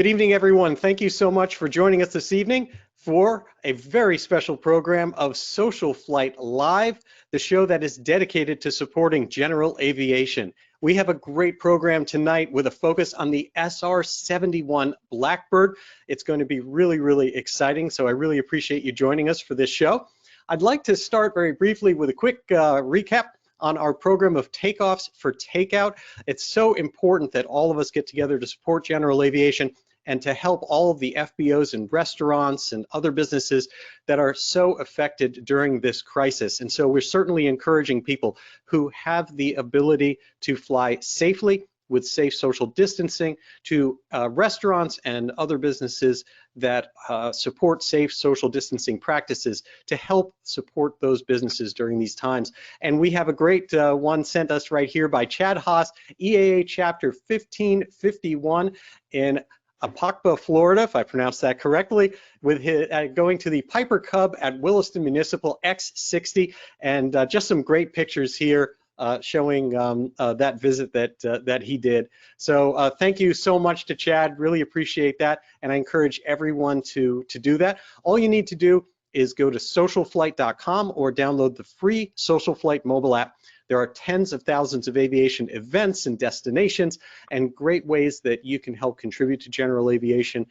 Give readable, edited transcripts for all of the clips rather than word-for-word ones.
Good evening, everyone. Thank you so much for joining us this evening for a very special program of SocialFlight Live, the show that is dedicated to supporting general aviation. We have a great program tonight with a focus on the SR-71 Blackbird. It's going to be really exciting, so I really appreciate you joining us for this show. I'd like to start very briefly with a quick recap on our program of takeoffs for takeout. It's so important that all of us get together to support general aviation and to help all of the FBOs and restaurants and other businesses that are so affected during this crisis. And so we're certainly encouraging people who have the ability to fly safely with safe social distancing to restaurants and other businesses that support safe social distancing practices to help support those businesses during these times. And we have a great one sent us right here by Chad Haas, EAA Chapter 1551 in Apocpa, Florida, if I pronounced that correctly, with his, going to the Piper Cub at Williston Municipal X60, and just some great pictures here showing that visit that he did. So thank you so much to Chad, really appreciate that, and I encourage everyone to do that. All you need to do is go to SocialFlight.com or download the free SocialFlight mobile app. There are tens of thousands of aviation events and destinations and great ways that you can help contribute to general aviation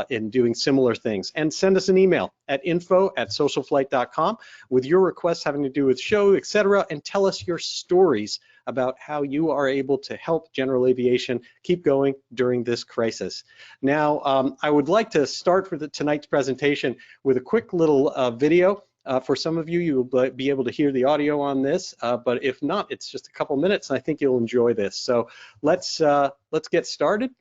in doing similar things. And send us an email at info@socialflight.com with your requests having to do with show, etc., and tell us your stories about how you are able to help general aviation keep going during this crisis. Now, I would like to start for tonight's presentation with a quick little video. For some of you, you'll be able to hear the audio on this, but if not, it's just a couple minutes, and I think you'll enjoy this. So let's get started.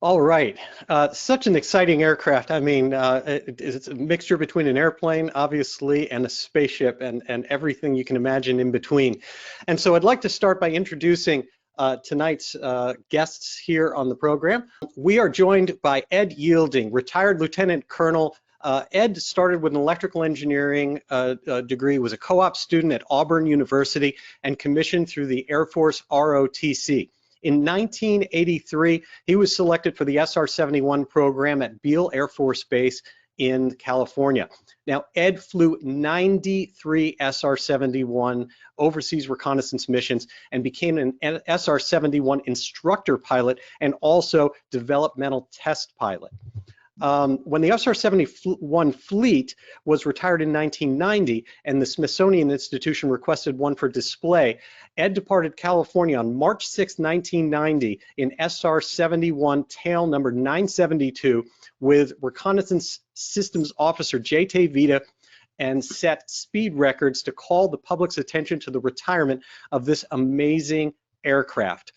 All right, such an exciting aircraft. I mean, it's a mixture between an airplane, obviously, and a spaceship, and everything you can imagine in between. And so I'd like to start by introducing tonight's guests here on the program. We are joined by Ed Yeilding, retired Lieutenant Colonel. Ed started with an electrical engineering degree, was a co-op student at Auburn University, and commissioned through the Air Force ROTC. In 1983, he was selected for the SR-71 program at Beale Air Force Base in California. Now, Ed flew 93 SR-71 overseas reconnaissance missions and became an SR-71 instructor pilot and also developmental test pilot. When the SR-71 fleet was retired in 1990 and the Smithsonian Institution requested one for display, Ed departed California on March 6, 1990 in SR-71 tail number 972 with Reconnaissance Systems Officer J.T. Vita and set speed records to call the public's attention to the retirement of this amazing aircraft.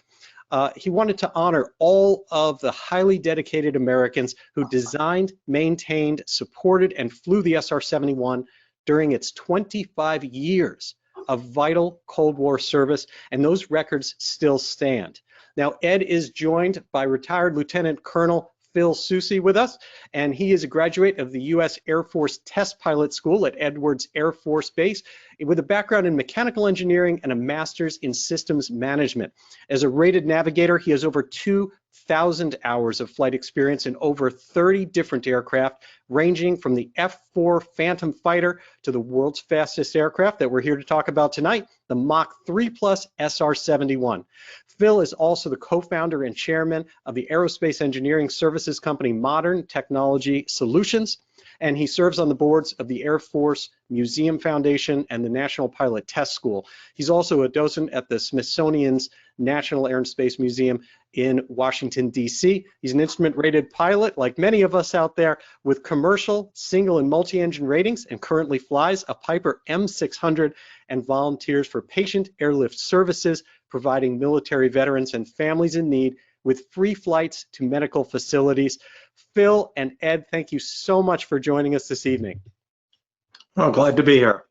He wanted to honor all of the highly dedicated Americans who designed, maintained, supported, and flew the SR-71 during its 25 years of vital Cold War service, and those records still stand. Now, Ed is joined by retired Lieutenant Colonel Phil Soucy with us, and he is a graduate of the U.S. Air Force Test Pilot School at Edwards Air Force Base with a background in mechanical engineering and a master's in systems management. As a rated navigator, he has over 2,000 hours of flight experience in over 30 different aircraft, ranging from the F-4 Phantom fighter to the world's fastest aircraft that we're here to talk about tonight, the Mach 3 Plus SR-71. Phil is also the co-founder and chairman of the aerospace engineering services company Modern Technology Solutions, and he serves on the boards of the Air Force Museum Foundation and the National Pilot Test School. He's also a docent at the Smithsonian's National Air and Space Museum in Washington, D.C. He's an instrument-rated pilot, like many of us out there, with commercial, single, and multi-engine ratings, and currently flies a Piper M600 and volunteers for Patient Airlift Services, providing military veterans and families in need with free flights to medical facilities. Phil and Ed, thank you so much for joining us this evening. Oh, glad to be here.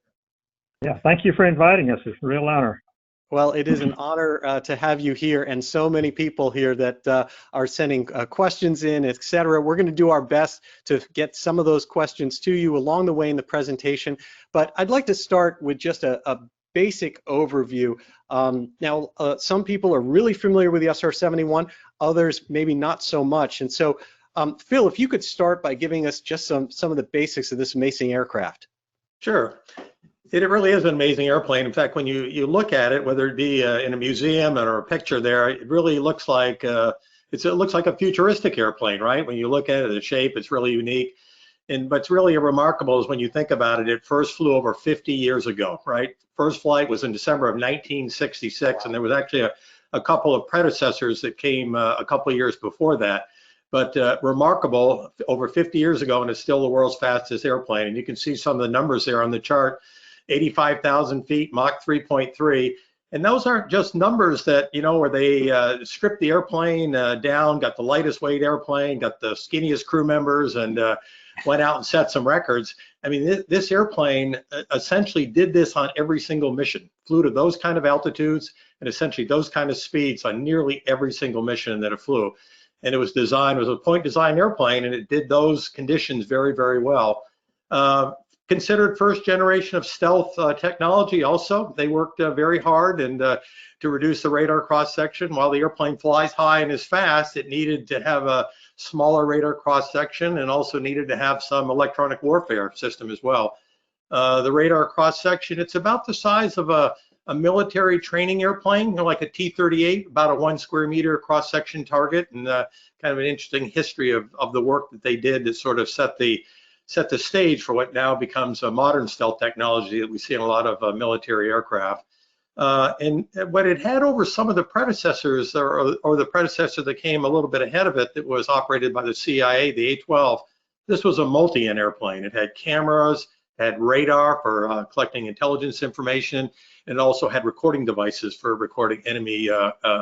Yeah, thank you for inviting us. It's a real honor. Well, it is an honor to have you here, and so many people here that are sending questions in, etc. We're going to do our best to get some of those questions to you along the way in the presentation, but I'd like to start with just a basic overview. Now, some people are really familiar with the SR-71, others maybe not so much. And so, Phil, if you could start by giving us just some of the basics of this amazing aircraft. Sure. It really is an amazing airplane. In fact, when you look at it, whether it be in a museum or a picture there, it really looks like it looks like a futuristic airplane, right? When you look at it, the shape, it's really unique. And what's really remarkable is when you think about it, it first flew over 50 years ago, right? First flight was in December of 1966, and there was actually a couple of predecessors that came a couple of years before that. But remarkable, over 50 years ago, and it's still the world's fastest airplane. And you can see some of the numbers there on the chart, 85,000 feet, Mach 3.3. And those aren't just numbers that, you know, where they stripped the airplane down, got the lightest weight airplane, got the skinniest crew members, and went out and set some records. I mean, this airplane essentially did this on every single mission, flew to those kind of altitudes and essentially those kind of speeds on nearly every single mission that it flew. And it was designed, it was a point design airplane, and it did those conditions very, very well. Considered first generation of stealth technology also. They worked very hard and to reduce the radar cross section. While the airplane flies high and is fast, it needed to have a smaller radar cross section and also needed to have some electronic warfare system as well. The radar cross section, it's about the size of a military training airplane, you know, like a T-38, about a 1 square meter cross section target, and kind of an interesting history of the work that they did to sort of set the stage for what now becomes a modern stealth technology that we see in a lot of military aircraft. And what it had over some of the predecessors, or the predecessor that came a little bit ahead of it, that was operated by the CIA, the A-12, this was a multi-in airplane. It had cameras, had radar for collecting intelligence information, and also had recording devices for recording enemy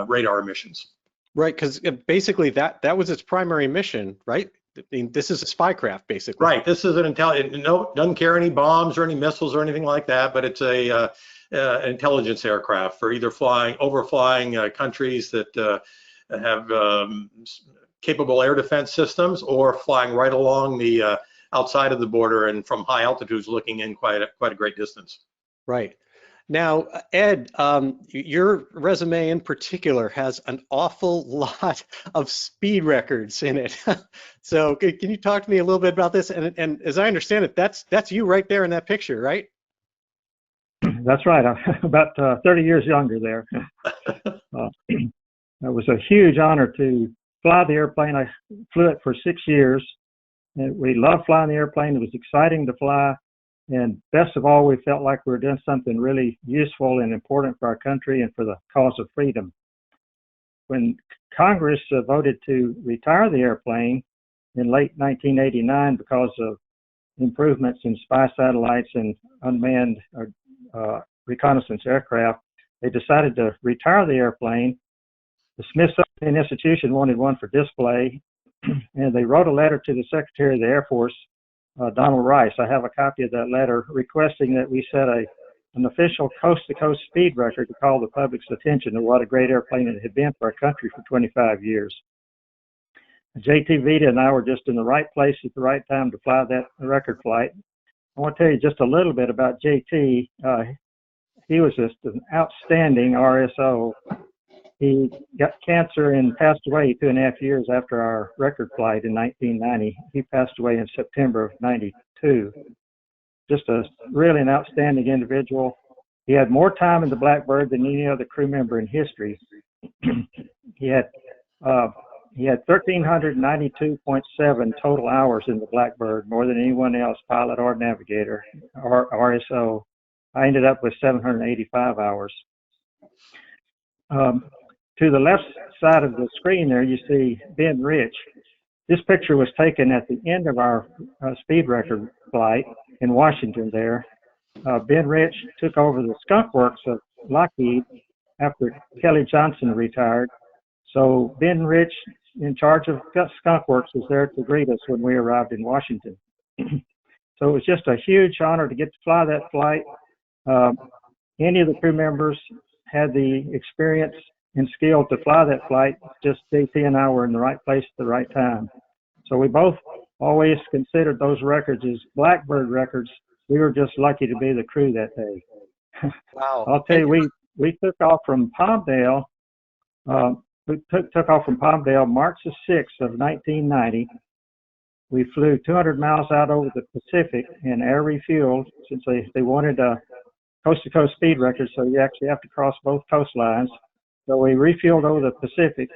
radar emissions. Right, because basically that was its primary mission, right? I mean, this is a spy craft, basically. Right. This is an intelligence. No, doesn't carry any bombs or any missiles or anything like that. But it's a intelligence aircraft for either overflying countries that have capable air defense systems, or flying right along the outside of the border and from high altitudes, looking in quite a great distance. Right. Now, Ed, your resume in particular has an awful lot of speed records in it. So can you talk to me a little bit about this? And as I understand it, that's you right there in that picture, right? That's right. I'm about 30 years younger there. It was a huge honor to fly the airplane. I flew it for 6 years. And we loved flying the airplane. It was exciting to fly. And best of all, we felt like we were doing something really useful and important for our country and for the cause of freedom. When Congress voted to retire the airplane in late 1989 because of improvements in spy satellites and unmanned reconnaissance aircraft, they decided to retire the airplane. The Smithsonian Institution wanted one for display, and they wrote a letter to the Secretary of the Air Force, Donald Rice. I have a copy of that letter requesting that we set an official coast-to-coast speed record to call the public's attention to what a great airplane it had been for our country for 25 years. JT Vita and I were just in the right place at the right time to fly that record flight. I want to tell you just a little bit about JT. He was just an outstanding RSO. He got cancer and passed away 2.5 years after our record flight in 1990. He passed away in September of 92. Just really an outstanding individual. He had more time in the Blackbird than any other crew member in history. He had 1,392.7 total hours in the Blackbird, more than anyone else, pilot or navigator, or RSO. I ended up with 785 hours. To the left side of the screen there, you see Ben Rich. This picture was taken at the end of our speed record flight in Washington there. Ben Rich took over the Skunk Works of Lockheed after Kelly Johnson retired. So Ben Rich, in charge of Skunk Works, was there to greet us when we arrived in Washington. So it was just a huge honor to get to fly that flight. Any of the crew members had the experience and skill to fly that flight. Just JT and I were in the right place at the right time. So we both always considered those records as Blackbird records. We were just lucky to be the crew that day. Wow. I'll tell you, we took off from Palmdale. We took off from Palmdale March the 6th of 1990. We flew 200 miles out over the Pacific and air refueled, since they wanted a coast-to-coast speed record, so you actually have to cross both coastlines. So we refueled over the Pacific,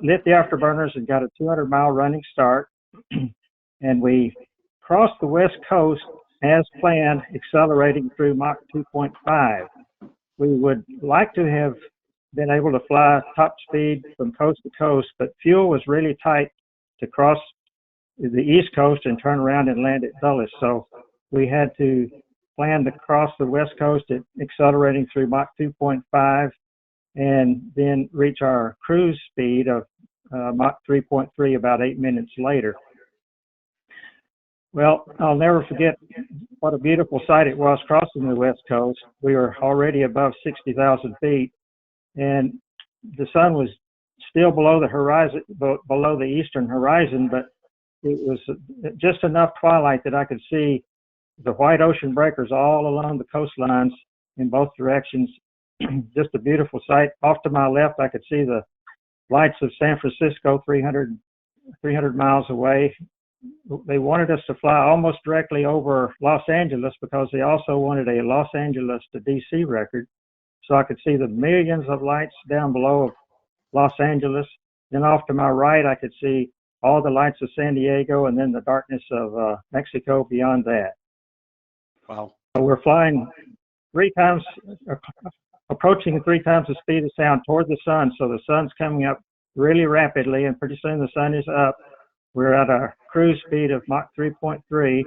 lit the afterburners, and got a 200-mile running start. And we crossed the West Coast as planned, accelerating through Mach 2.5. We would like to have been able to fly top speed from coast to coast, but fuel was really tight to cross the East Coast and turn around and land at Dulles. So we had to plan to cross the West Coast at accelerating through Mach 2.5 and then reach our cruise speed of Mach 3.3 about 8 minutes later. Well, I'll never forget what a beautiful sight it was crossing the West Coast. We were already above 60,000 feet, and the sun was still below the horizon, below the eastern horizon, but it was just enough twilight that I could see the white ocean breakers all along the coastlines in both directions. Just a beautiful sight. Off to my left, I could see the lights of San Francisco 300 miles away. They wanted us to fly almost directly over Los Angeles because they also wanted a Los Angeles to DC record. So I could see the millions of lights down below of Los Angeles. Then off to my right, I could see all the lights of San Diego and then the darkness of Mexico beyond that. Wow. So we're flying approaching 3 times the speed of sound toward the sun. So the sun's coming up really rapidly, and pretty soon the sun is up. We're at a cruise speed of Mach 3.3.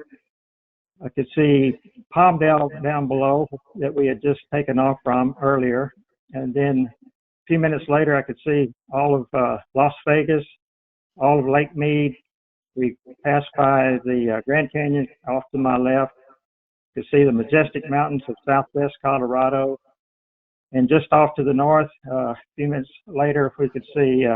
I could see Palmdale down below that we had just taken off from earlier. And then a few minutes later, I could see all of Las Vegas, all of Lake Mead. We passed by the Grand Canyon off to my left. You could see the majestic mountains of southwest Colorado. And just off to the north, a few minutes later, we could see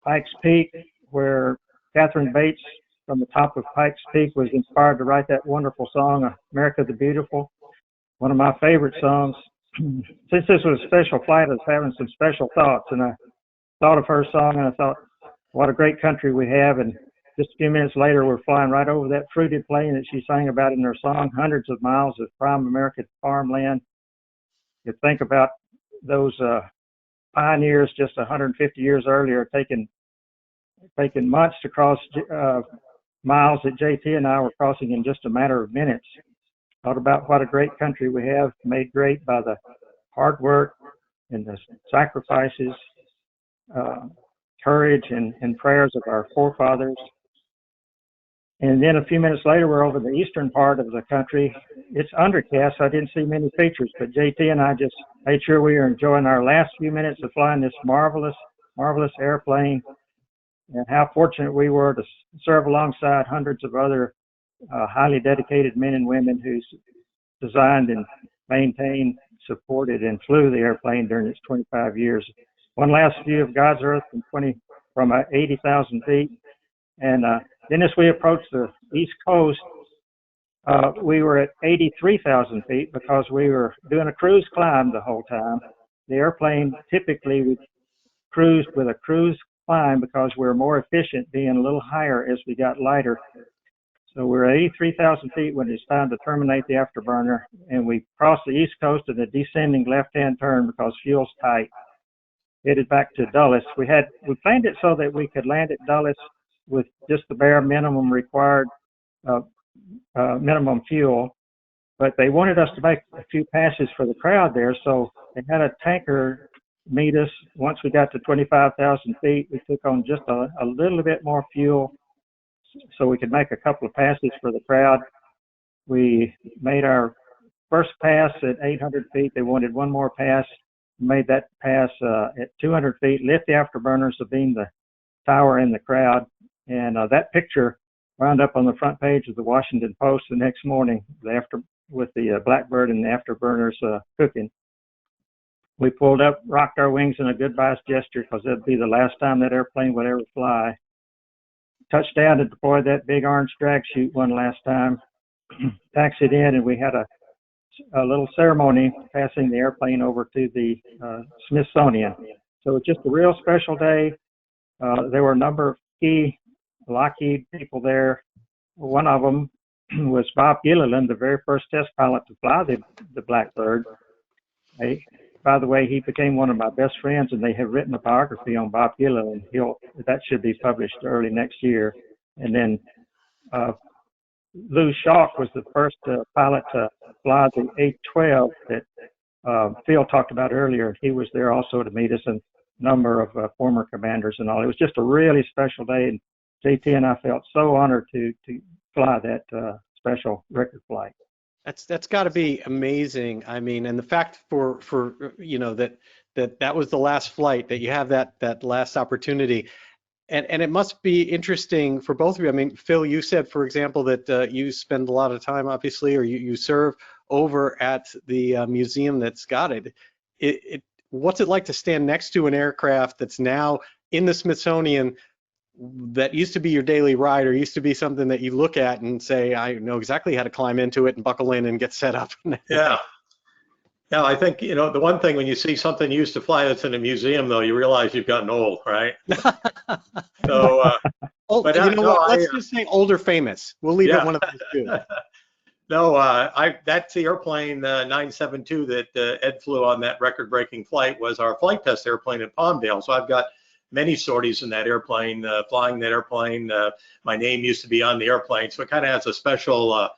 Pikes Peak, where Catherine Bates from the top of Pikes Peak was inspired to write that wonderful song, America the Beautiful, one of my favorite songs. Since this was a special flight, I was having some special thoughts, and I thought of her song, and I thought, what a great country we have. And just a few minutes later, we're flying right over that fruited plain that she sang about in her song, hundreds of miles of prime American farmland. You think about those pioneers just 150 years earlier taking months to cross miles that JT and I were crossing in just a matter of minutes. Thought about what a great country we have, made great by the hard work and the sacrifices, courage and prayers of our forefathers. And then a few minutes later, we're over the eastern part of the country. It's undercast, so I didn't see many features, but JT and I just made sure we were enjoying our last few minutes of flying this marvelous, marvelous airplane, and how fortunate we were to serve alongside hundreds of other highly dedicated men and women who designed and maintained, supported, and flew the airplane during its 25 years. One last view of God's Earth from from 80,000 feet. And then as we approached the East Coast, we were at 83,000 feet because we were doing a cruise climb the whole time. The airplane typically we cruised with a cruise climb because we were more efficient being a little higher as we got lighter. So we were at 83,000 feet when it's time to terminate the afterburner, and we crossed the East Coast in a descending left-hand turn because fuel's tight. Headed back to Dulles. We planned it so that we could land at Dulles with just the bare minimum required minimum fuel, but they wanted us to make a few passes for the crowd there, so they had a tanker meet us. Once we got to 25,000 feet, we took on just a little bit more fuel so we could make a couple of passes for the crowd. We made our first pass at 800 feet. They wanted one more pass. Made that pass at 200 feet, lit the afterburners to beam the tower in the crowd, and that picture wound up on the front page of the Washington Post the next morning with the Blackbird and the afterburners cooking. We pulled up, rocked our wings in a goodbye gesture because that'd be the last time that airplane would ever fly. Touched down and deployed that big orange drag chute one last time. Taxied in, and we had a little ceremony passing the airplane over to the Smithsonian. So it's just a real special day. There were a number of key Lockheed people there. One of them was Bob Goulian, the very first test pilot to fly the Blackbird. By the way, he became one of my best friends, and they have written a biography on Bob Goulian. That should be published early next year. And then Lou Schalk was the first pilot to fly the A-12 that Phil talked about earlier. He was there also to meet us, and a number of former commanders and all. It was just a really special day, and JT and I felt so honored to fly that special record flight. That's got to be amazing. I mean, and the fact for you know that was the last flight, that you have that last opportunity. And it must be interesting for both of you. I mean, Phil, you said, for example, that you spend a lot of time, obviously, or you serve over at the museum that's got it. What's it like to stand next to an aircraft that's now in the Smithsonian that used to be your daily ride, or used to be something that you look at and say, I know exactly how to climb into it and buckle in and get set up? Yeah. Yeah, I think, the one thing when you see something you used to fly that's in a museum, though, you realize you've gotten old, right? So, but let's just say older famous. We'll leave it one of those two. No, that's the airplane 972 that Ed flew on that record-breaking flight, was our flight test airplane at Palmdale. So I've got many sorties in that airplane, flying that airplane. My name used to be on the airplane, so it kind of has a special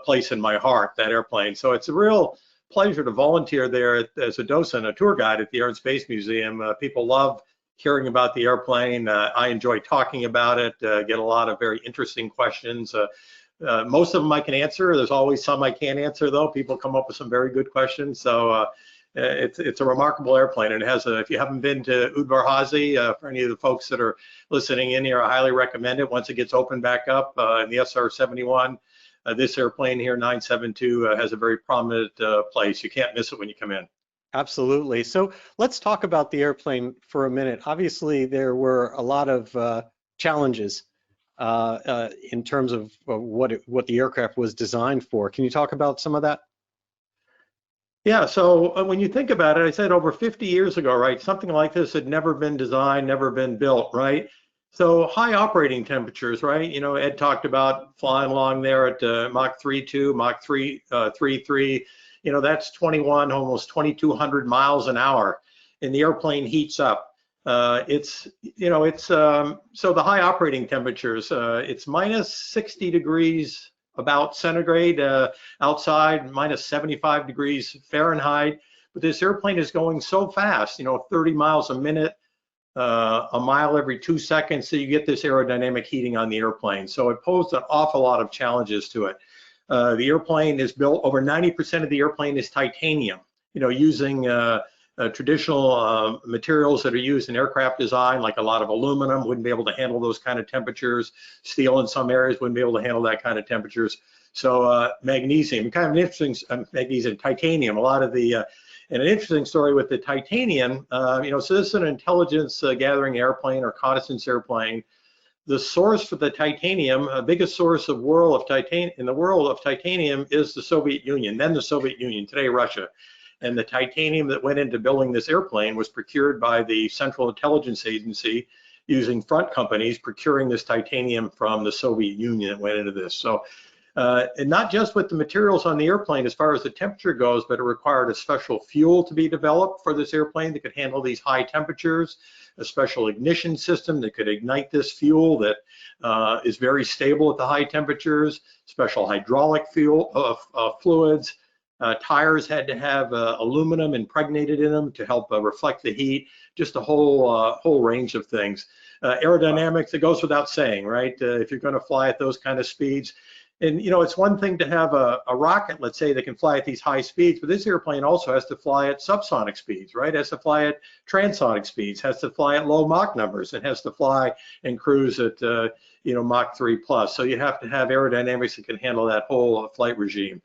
place in my heart, that airplane. So it's a real pleasure to volunteer there as a docent, a tour guide at the Air and Space Museum. People love hearing about the airplane. I enjoy talking about it, get a lot of very interesting questions. Most of them I can answer. There's always some I can't answer, though. People come up with some very good questions. So it's a remarkable airplane, and it has if you haven't been to Udvar-Hazy, for any of the folks that are listening in here, I highly recommend it once it gets opened back up in the SR-71. This airplane here, 972, has a very prominent place. You can't miss it when you come in. Absolutely. So let's talk about the airplane for a minute. Obviously, there were a lot of challenges in terms of what the aircraft was designed for. Can you talk about some of that? Yeah, so when you think about it, I said over 50 years ago, right, something like this had never been designed, never been built, right? So high operating temperatures, right? Ed talked about flying along there at Mach 3.2, Mach 3.3. That's 21, almost 2,200 miles an hour, and the airplane heats up. So the high operating temperatures, it's minus 60 degrees about centigrade outside, minus 75 degrees Fahrenheit. But this airplane is going so fast, 30 miles a minute, a mile every 2 seconds, so you get this aerodynamic heating on the airplane. So it posed an awful lot of challenges to it. The airplane is built, over 90% of the airplane is titanium, using traditional materials that are used in aircraft design, like a lot of aluminum wouldn't be able to handle those kind of temperatures. Steel in some areas wouldn't be able to handle that kind of temperatures. So magnesium, kind of interesting, magnesium, titanium, a lot of the And an interesting story with the titanium, so this is an intelligence gathering airplane or reconnaissance airplane. The source for the titanium, biggest source of in the world of titanium is the Soviet Union, then the Soviet Union, today Russia. And the titanium that went into building this airplane was procured by the Central Intelligence Agency using front companies procuring this titanium from the Soviet Union that went into this. So, and not just with the materials on the airplane as far as the temperature goes, but it required a special fuel to be developed for this airplane that could handle these high temperatures, a special ignition system that could ignite this fuel that is very stable at the high temperatures, special hydraulic fluids. Tires had to have aluminum impregnated in them to help reflect the heat, just a whole range of things. Aerodynamics, it goes without saying, right? If you're going to fly at those kind of speeds. And, it's one thing to have a rocket, let's say, that can fly at these high speeds, but this airplane also has to fly at subsonic speeds, right? It has to fly at transonic speeds, has to fly at low Mach numbers, it has to fly and cruise at, Mach 3 plus. So you have to have aerodynamics that can handle that whole flight regime.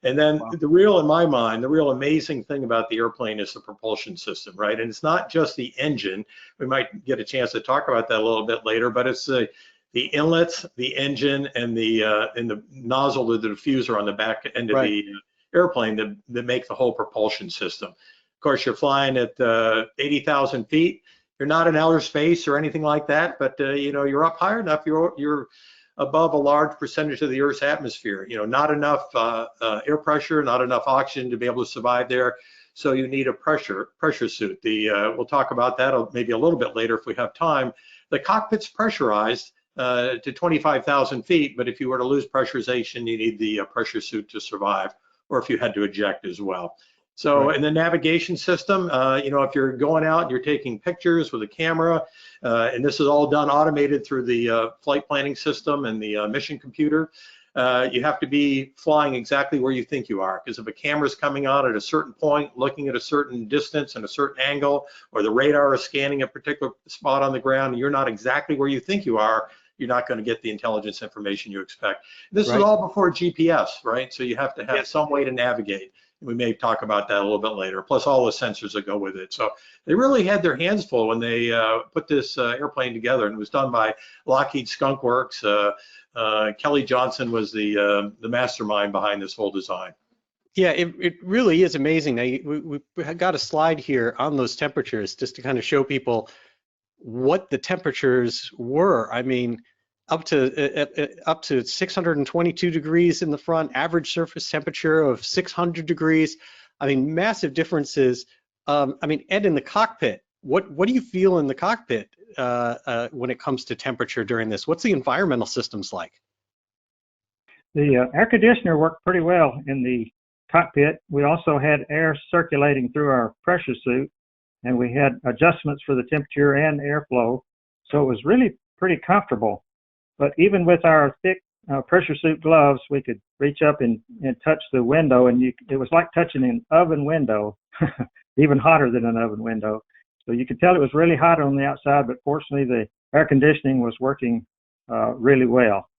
And then in my mind, the real amazing thing about the airplane is the propulsion system, right? And it's not just the engine. We might get a chance to talk about that a little bit later, but it's the inlets, the engine, and the nozzle or the diffuser on the back end of the airplane that make the whole propulsion system. Of course, you're flying at 80,000 feet. You're not in outer space or anything like that, but you're up high enough. You're above a large percentage of the Earth's atmosphere. Not enough air pressure, not enough oxygen to be able to survive there. So you need a pressure suit. We'll talk about that maybe a little bit later if we have time. The cockpit's pressurized to 25,000 feet, but if you were to lose pressurization, you need the pressure suit to survive, or if you had to eject as well. So in the navigation system, if you're going out and you're taking pictures with a camera, and this is all done automated through the flight planning system and the mission computer, you have to be flying exactly where you think you are, because if a camera's coming on at a certain point, looking at a certain distance and a certain angle, or the radar is scanning a particular spot on the ground, and you're not exactly where you think you are, you're not going to get the intelligence information you expect. This is all before GPS, right? So you have to have some way to navigate. We may talk about that a little bit later, plus all the sensors that go with it. So they really had their hands full when they put this airplane together, and it was done by Lockheed Skunk Works. Kelly Johnson was the mastermind behind this whole design. Yeah, it really is amazing. Now, we got a slide here on those temperatures just to kind of show people what the temperatures were. I mean, up to 622 degrees in the front, average surface temperature of 600 degrees. I mean, massive differences. I mean, Ed, in the cockpit, what do you feel in the cockpit when it comes to temperature during this? What's the environmental systems like? The air conditioner worked pretty well in the cockpit. We also had air circulating through our pressure suit, and we had adjustments for the temperature and airflow. So it was really pretty comfortable. But even with our thick pressure suit gloves, we could reach up and touch the window, and it was like touching an oven window, even hotter than an oven window. So you could tell it was really hot on the outside, but fortunately the air conditioning was working really well.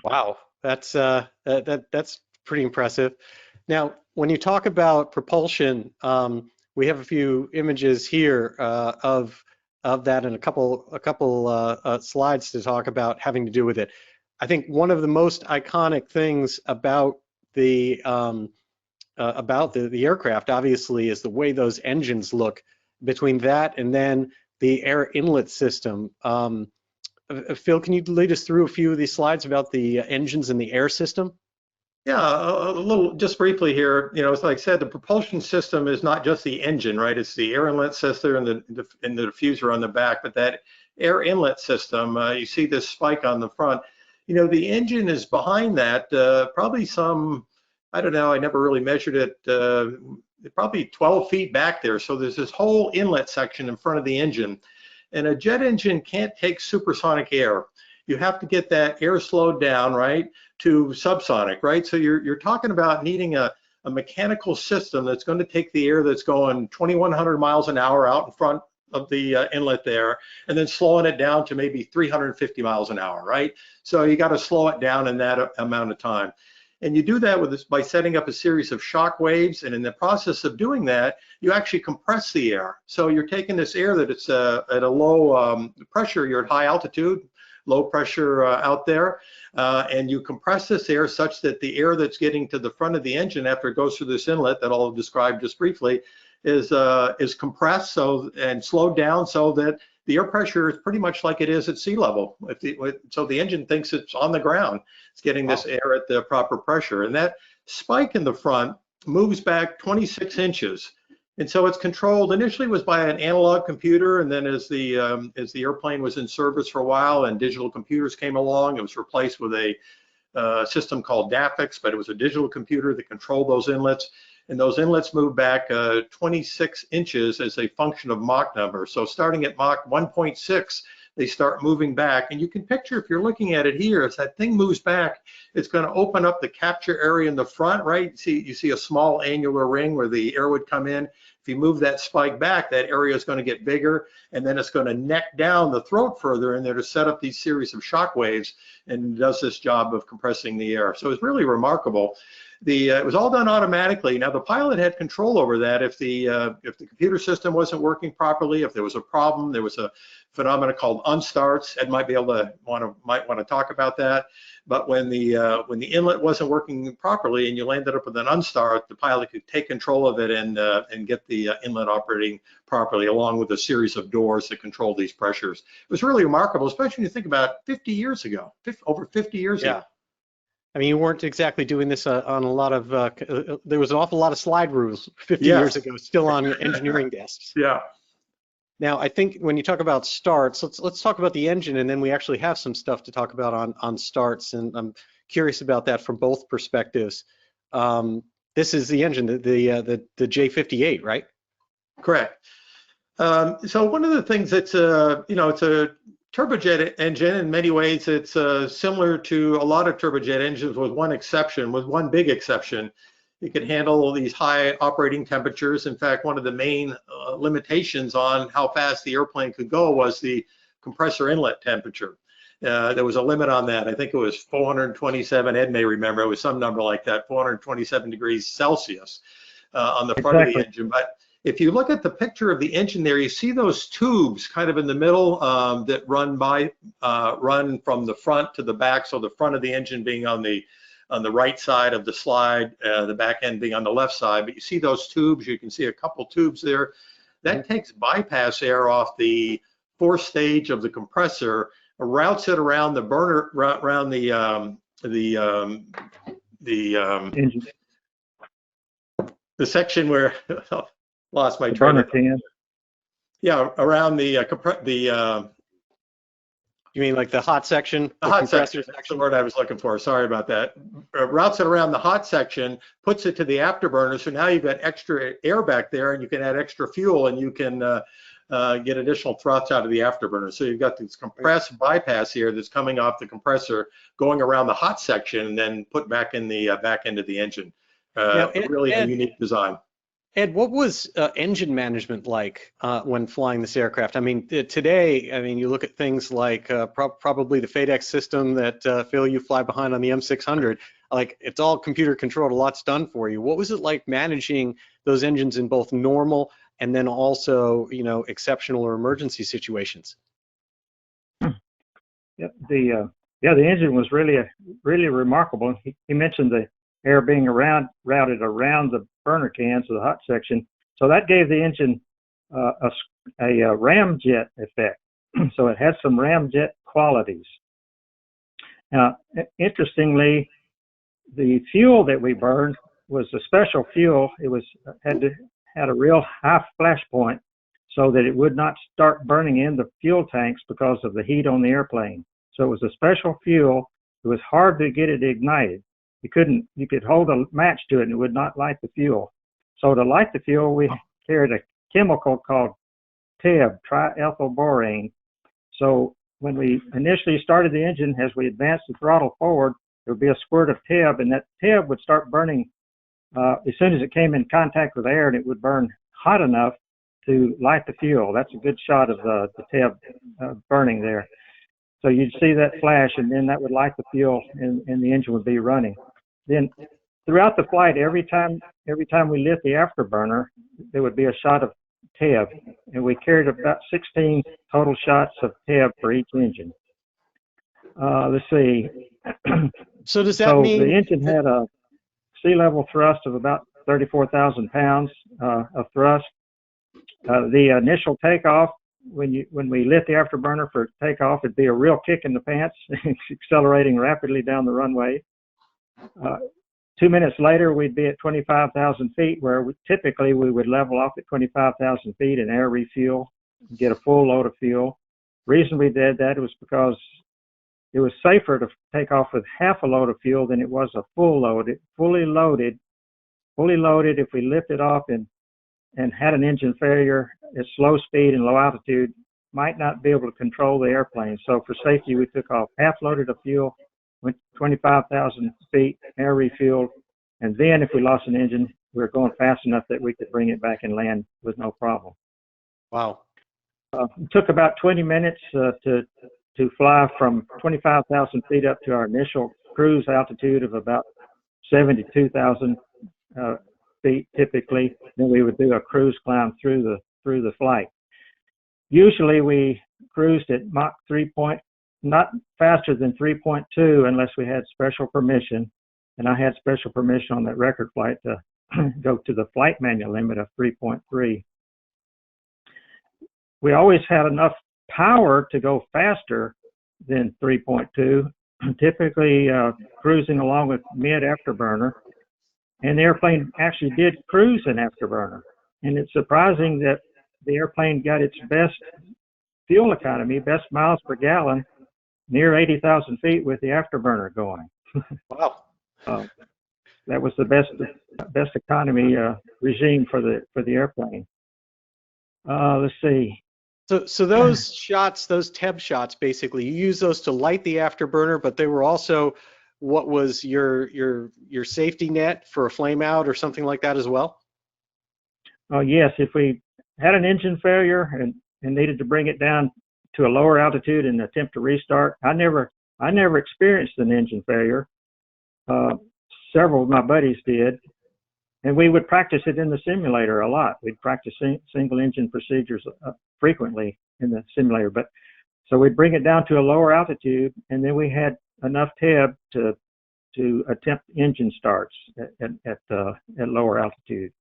Wow, that's pretty impressive. Now, when you talk about propulsion, we have a few images here of that and a couple slides to talk about having to do with it. I think one of the most iconic things about the aircraft, obviously, is the way those engines look. Between that and then the air inlet system. Phil, can you lead us through a few of these slides about the engines and the air system? Yeah, a little, just briefly here. It's like I said, the propulsion system is not just the engine, right? It's the air inlet system and the diffuser on the back, but that air inlet system, you see this spike on the front. The engine is behind that, probably some, I don't know, I never really measured it, probably 12 feet back there. So there's this whole inlet section in front of the engine. And a jet engine can't take supersonic air. You have to get that air slowed down, right, to subsonic, right? So you're talking about needing a mechanical system that's going to take the air that's going 2,100 miles an hour out in front of the inlet there, and then slowing it down to maybe 350 miles an hour, right? So you got to slow it down in that amount of time. And you do that with this by setting up a series of shock waves, and in the process of doing that, you actually compress the air. So you're taking this air that it's at a low pressure, you're at high altitude, low pressure out there, and you compress this air such that the air that's getting to the front of the engine after it goes through this inlet that I'll describe just briefly is compressed and slowed down so that the air pressure is pretty much like it is at sea level. So the engine thinks it's on the ground. It's getting this air at the proper pressure. And that spike in the front moves back 26 inches. And so it's controlled, initially was by an analog computer, and then as the airplane was in service for a while and digital computers came along, it was replaced with a system called DAFX, but it was a digital computer that controlled those inlets. And those inlets move back 26 inches as a function of Mach number. So starting at Mach 1.6, they start moving back. And you can picture, if you're looking at it here, as that thing moves back, it's going to open up the capture area in the front, right? You see a small annular ring where the air would come in. If you move that spike back, that area is going to get bigger, and then it's going to neck down the throat further in there to set up these series of shock waves, and does this job of compressing the air. So it's really remarkable. It was all done automatically. Now the pilot had control over that. If the computer system wasn't working properly, if there was a problem, there was a phenomenon called unstarts. Ed might be able to might want to talk about that. But when the inlet wasn't working properly and you landed up with an unstart, the pilot could take control of it and get the inlet operating properly, along with a series of doors that control these pressures. It was really remarkable, especially when you think about 50 years ago, over 50 years ago. I mean, you weren't exactly doing this on a lot of, there was an awful lot of slide rules 50 years ago, still on engineering desks. Yeah. Now, I think when you talk about starts, let's talk about the engine, and then we actually have some stuff to talk about on starts, and I'm curious about that from both perspectives. This is the engine, the J58, right? Correct. So one of the things that's, it's a turbojet engine. In many ways, it's similar to a lot of turbojet engines, with one big exception. It can handle these high operating temperatures. In fact, one of the main limitations on how fast the airplane could go was the compressor inlet temperature. There was a limit on that. I think it was 427, Ed may remember, it was some number like that, 427 degrees Celsius on the front of the engine. But if you look at the picture of the engine there, you see those tubes kind of in the middle that run from the front to the back. So the front of the engine being on the right side of the slide, the back end being on the left side. But you see those tubes. You can see a couple tubes there. That takes bypass air off the fourth stage of the compressor, routes it around the burner, around the section where lost my train of thought. Yeah, around the you mean like the hot section? The hot section, that's the word I was looking for. Sorry about that. Routes it around the hot section, puts it to the afterburner. So now you've got extra air back there, and you can add extra fuel, and you can get additional thrust out of the afterburner. So you've got this compressed bypass here that's coming off the compressor, going around the hot section, and then put back in the back end of the engine. Really a unique design. Ed, what was engine management like when flying this aircraft? I mean, today, you look at things like probably the FADEX system that Phil, you fly behind on the M600. Like, it's all computer controlled, a lot's done for you. What was it like managing those engines in both normal and then also, exceptional or emergency situations? Yep, the engine was really remarkable. He mentioned the air being routed around the burner cans of the hot section, so that gave the engine a ramjet effect. So it has some ramjet qualities. Now, interestingly, the fuel that we burned was a special fuel. It had a real high flash point, so that it would not start burning in the fuel tanks because of the heat on the airplane. So it was a special fuel. It was hard to get it ignited. You could hold a match to it and it would not light the fuel. So to light the fuel, we carried a chemical called TEB, triethylborane. So when we initially started the engine, as we advanced the throttle forward, there would be a squirt of TEB, and that TEB would start burning as soon as it came in contact with air, and it would burn hot enough to light the fuel. That's a good shot of the TEB burning there. So you'd see that flash, and then that would light the fuel, and the engine would be running. Then throughout the flight, every time we lit the afterburner, there would be a shot of TEB, and we carried about 16 total shots of TEB for each engine. Let's see. So does that mean the engine had a sea level thrust of about 34,000 pounds of thrust. The initial takeoff, when we lit the afterburner for takeoff, it'd be a real kick in the pants, accelerating rapidly down the runway. 2 minutes later, we'd be at 25,000 feet, where typically we would level off at 25,000 feet and air refuel, get a full load of fuel. Reason we did that was because it was safer to take off with half a load of fuel than it was a full load. Fully loaded, if we lifted off and had an engine failure at slow speed and low altitude, might not be able to control the airplane. So for safety, we took off half loaded of fuel, went 25,000 feet, air refueled, and then if we lost an engine, we were going fast enough that we could bring it back and land with no problem. Wow. It took about 20 minutes to fly from 25,000 feet up to our initial cruise altitude of about 72,000 feet typically. Then we would do a cruise climb through the flight. Usually we cruised at Mach 3. Not faster than 3.2 unless we had special permission, and I had special permission on that record flight to go to the flight manual limit of 3.3. We always had enough power to go faster than 3.2, typically cruising along with mid afterburner, and the airplane actually did cruise in afterburner. And it's surprising that the airplane got its best fuel economy, best miles per gallon, near 80,000 feet with the afterburner going. Wow. That was the best economy regime for the airplane. Let's see. So those shots, those TEB shots, basically, you use those to light the afterburner, but they were also what was your safety net for a flame out or something like that as well? Yes, if we had an engine failure and needed to bring it down to a lower altitude and attempt to restart, I never experienced an engine failure. Several of my buddies did, and we would practice it in the simulator a lot. We'd practice single engine procedures frequently in the simulator, but so we'd bring it down to a lower altitude, and then we had enough TEB to attempt engine starts at lower altitude.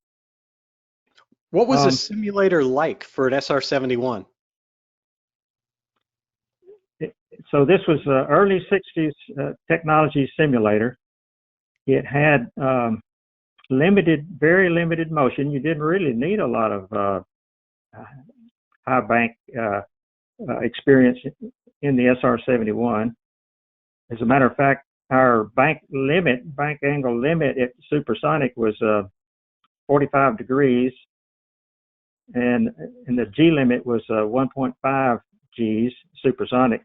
What was a simulator like for an SR-71? So this was an early 60s technology simulator. It had very limited motion. You didn't really need a lot of high bank experience in the SR-71. As a matter of fact, our bank angle limit at supersonic was 45 degrees, and the G limit was 1.5 Gs supersonic.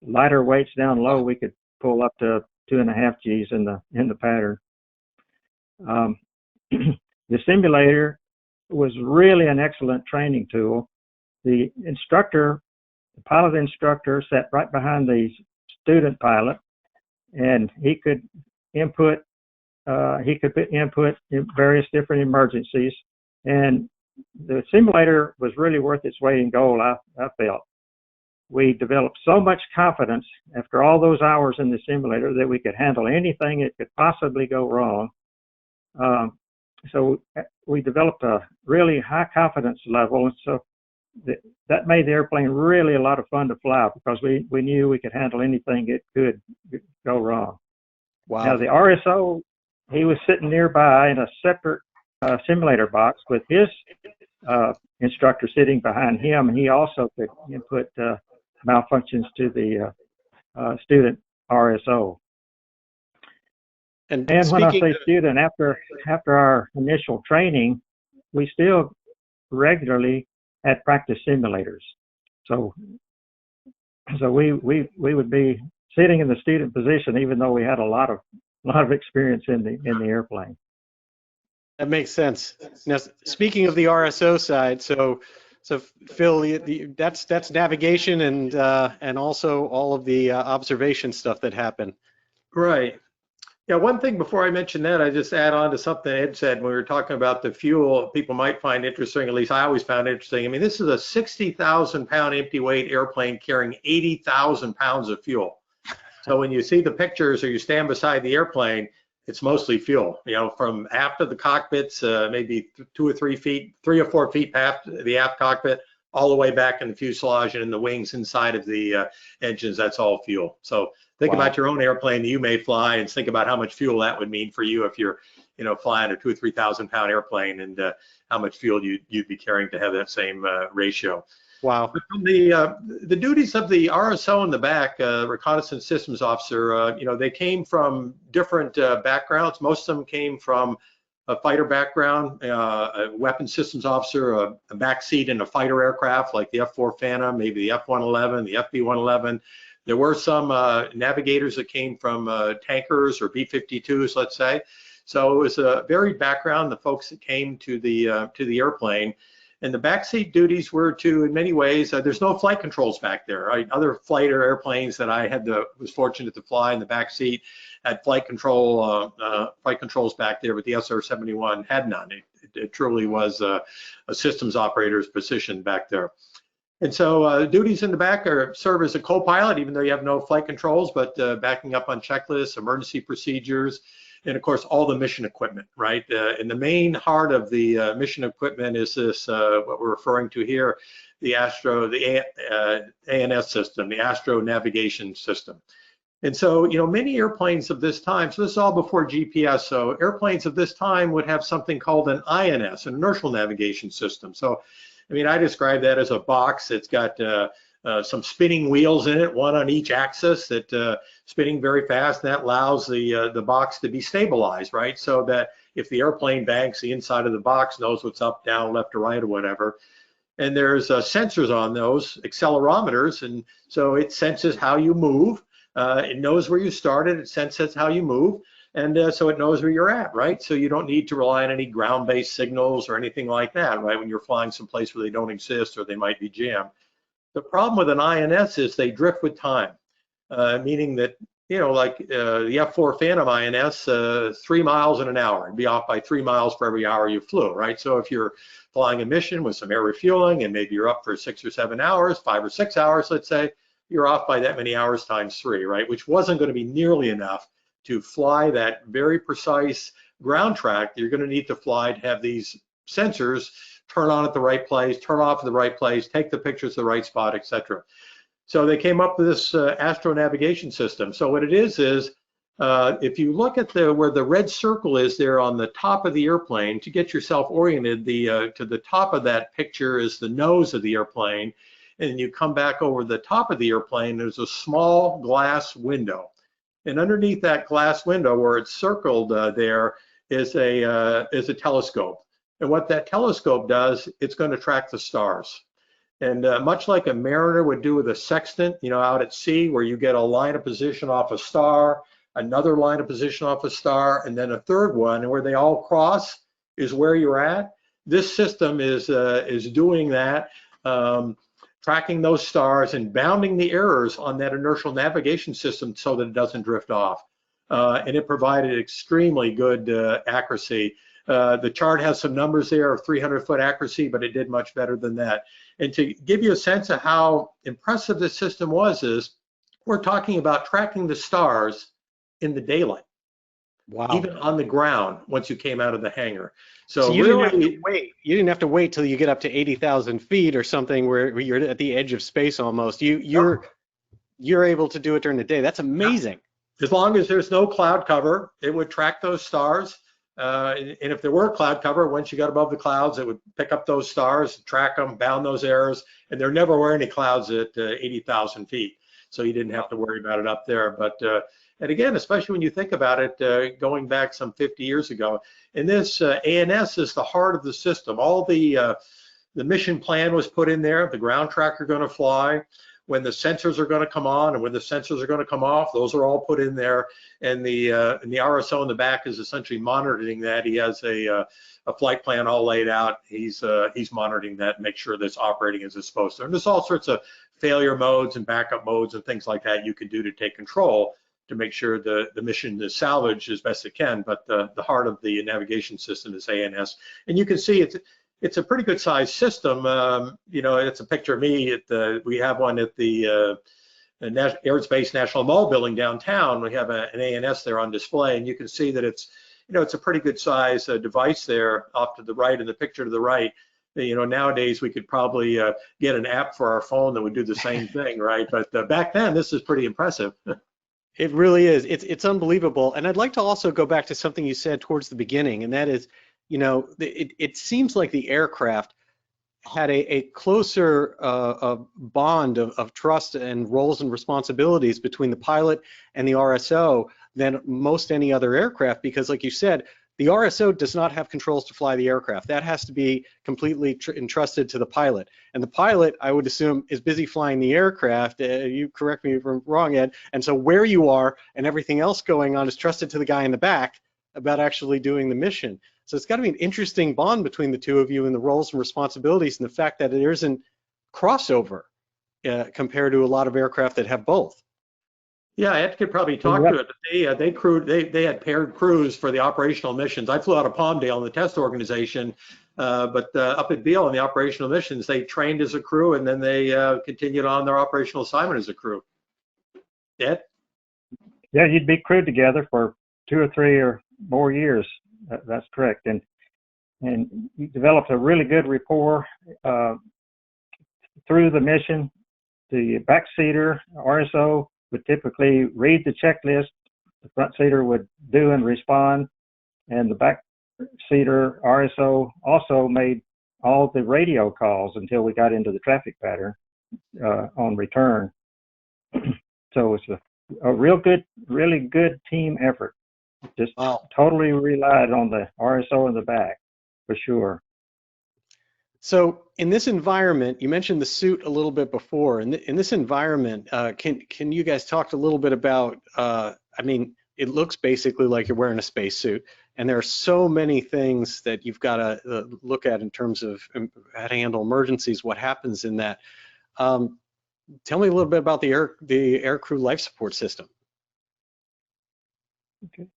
Lighter weights down low, we could pull up to 2.5 Gs in the pattern. The simulator was really an excellent training tool. The pilot instructor sat right behind the student pilot, and he could input in various different emergencies, and the simulator was really worth its weight in gold, I felt. We developed so much confidence after all those hours in the simulator that we could handle anything that could possibly go wrong. So we developed a really high confidence level, and so that made the airplane really a lot of fun to fly because we knew we could handle anything that could go wrong. Wow. Now the RSO, he was sitting nearby in a separate simulator box with his instructor sitting behind him, and he also could input malfunctions to the student RSO. And when I say student, after our initial training, we still regularly had practice simulators. So we would be sitting in the student position even though we had a lot of experience in the airplane. That makes sense. Now, speaking of the RSO side, so Phil, that's navigation and also all of the observation stuff that happened. Right. Yeah, one thing before I mention that, I just add on to something Ed said when we were talking about the fuel. People might find interesting, at least I always found interesting. I mean, this is a 60,000 pound empty weight airplane carrying 80,000 pounds of fuel. So when you see the pictures or you stand beside the airplane, it's mostly fuel. You know, from aft of the cockpits, maybe 2 or 3 feet, 3 or 4 feet past the aft cockpit, all the way back in the fuselage and in the wings inside of the engines. That's all fuel. So think Wow. about your own airplane that you may fly, and think about how much fuel that would mean for you if you're, you know, flying a 2,000 or 3,000 pound airplane, and how much fuel you'd be carrying to have that same ratio. Wow. But from the duties of the RSO in the back, Reconnaissance Systems Officer, you know, they came from different backgrounds. Most of them came from a fighter background, a weapons systems officer, a back seat in a fighter aircraft like the F-4 Phantom, maybe the F-111, the FB-111. There were some navigators that came from tankers or B-52s, let's say. So it was a varied background, the folks that came to the airplane. And the backseat duties were to, in many ways, there's no flight controls back there. Right? Other fighter airplanes that I was fortunate to fly in the backseat had flight controls back there, but the SR-71 had none. It truly was a systems operator's position back there. And so duties in the back serve as a co-pilot, even though you have no flight controls, but backing up on checklists, emergency procedures, and of course all the mission equipment, right? And the main heart of the mission equipment is this, what we're referring to here, the ANS system, the Astro Navigation System. And so, you know, many airplanes of this time, so this is all before GPS, so airplanes of this time would have something called an INS, an inertial navigation system. So, I mean, I describe that as a box. It's got some spinning wheels in it, one on each axis that spinning very fast, and that allows the box to be stabilized, right? So that if the airplane banks, the inside of the box knows what's up, down, left, or right, or whatever. And there's sensors on those, accelerometers, and so it senses how you move. It knows where you started, it senses how you move, and so it knows where you're at, right? So you don't need to rely on any ground-based signals or anything like that, right? When you're flying someplace where they don't exist or they might be jammed. The problem with an INS is they drift with time, meaning that, you know, like the F-4 Phantom INS, 3 miles in an hour. It'd be off by 3 miles for every hour you flew, right? So if you're flying a mission with some air refueling and maybe you're up for 6 or 7 hours, 5 or 6 hours, let's say, you're off by that many hours times 3, right? Which wasn't going to be nearly enough to fly that very precise ground track that you're going to need to fly to have these sensors turn on at the right place, turn off at the right place, take the pictures at the right spot, etc. So they came up with this Astro Navigation System. So what it is if you look at where the red circle is there on the top of the airplane, to get yourself oriented, to the top of that picture is the nose of the airplane. And you come back over the top of the airplane, there's a small glass window. And underneath that glass window where it's circled there is a telescope. And what that telescope does, it's going to track the stars. And much like a mariner would do with a sextant, you know, out at sea, where you get a line of position off a star, another line of position off a star, and then a third one, and where they all cross is where you're at. This system is doing that. Tracking those stars and bounding the errors on that inertial navigation system so that it doesn't drift off. And it provided extremely good accuracy. The chart has some numbers there of 300-foot accuracy, but it did much better than that. And to give you a sense of how impressive this system was, is we're talking about tracking the stars in the daylight. Wow. Even on the ground once you came out of the hangar. So you didn't have to wait. You didn't have to wait till you get up to 80,000 feet or something where you're at the edge of space almost. You're able to do it during the day. That's amazing. As long as there's no cloud cover, it would track those stars. And if there were cloud cover, once you got above the clouds, it would pick up those stars, track them, bound those errors. And there never were any clouds at 80,000 feet. So you didn't have to worry about it up there. But and again, especially when you think about it, going back some 50 years ago, and this ANS is the heart of the system. All the mission plan was put in there. The ground tracker going to fly, when the sensors are going to come on and when the sensors are going to come off. Those are all put in there. And the RSO in the back is essentially monitoring that. He has a flight plan all laid out. He's monitoring that and make sure that it's operating as it's supposed to. And there's all sorts of failure modes and backup modes and things like that you can do to take control. to make sure the mission is salvaged as best it can. But the heart of the navigation system is ANS, and you can see it's a pretty good sized system. You know, it's a picture of me we have one at the Airspace National Mall building downtown. We have an ANS there on display, and you can see that it's, you know, it's a pretty good size device there off to the right, in the picture to the right. You know, nowadays we could probably get an app for our phone that would do the same thing, right? But back then, this is pretty impressive. It really is. It's unbelievable. And I'd like to also go back to something you said towards the beginning, and that is, you know, it seems like the aircraft had a closer bond of trust and roles and responsibilities between the pilot and the RSO than most any other aircraft, because like you said, the RSO does not have controls to fly the aircraft. That has to be completely entrusted to the pilot. And the pilot, I would assume, is busy flying the aircraft. You correct me if I'm wrong, Ed. And so where you are and everything else going on is trusted to the guy in the back about actually doing the mission. So it's got to be an interesting bond between the two of you and the roles and responsibilities, and the fact that there isn't crossover compared to a lot of aircraft that have both. Yeah, Ed could probably talk to it. But they had paired crews for the operational missions. I flew out of Palmdale in the test organization, but up at Beale in the operational missions, they trained as a crew, and then they continued on their operational assignment as a crew. Ed? Yeah, you'd be crewed together for 2 or 3 or more years. That's correct, and you developed a really good rapport through the mission. The backseater RSO would typically read the checklist, the front seater would do and respond, and the backseater RSO also made all the radio calls until we got into the traffic pattern on return. So it's a really good team effort. Just totally relied on the RSO in the back, for sure. So in this environment, you mentioned the suit a little bit before. In this environment, can you guys talk a little bit about, I mean, it looks basically like you're wearing a spacesuit, and there are so many things that you've got to look at in terms of how to handle emergencies, what happens in that. Tell me a little bit about the aircrew life support system. Okay.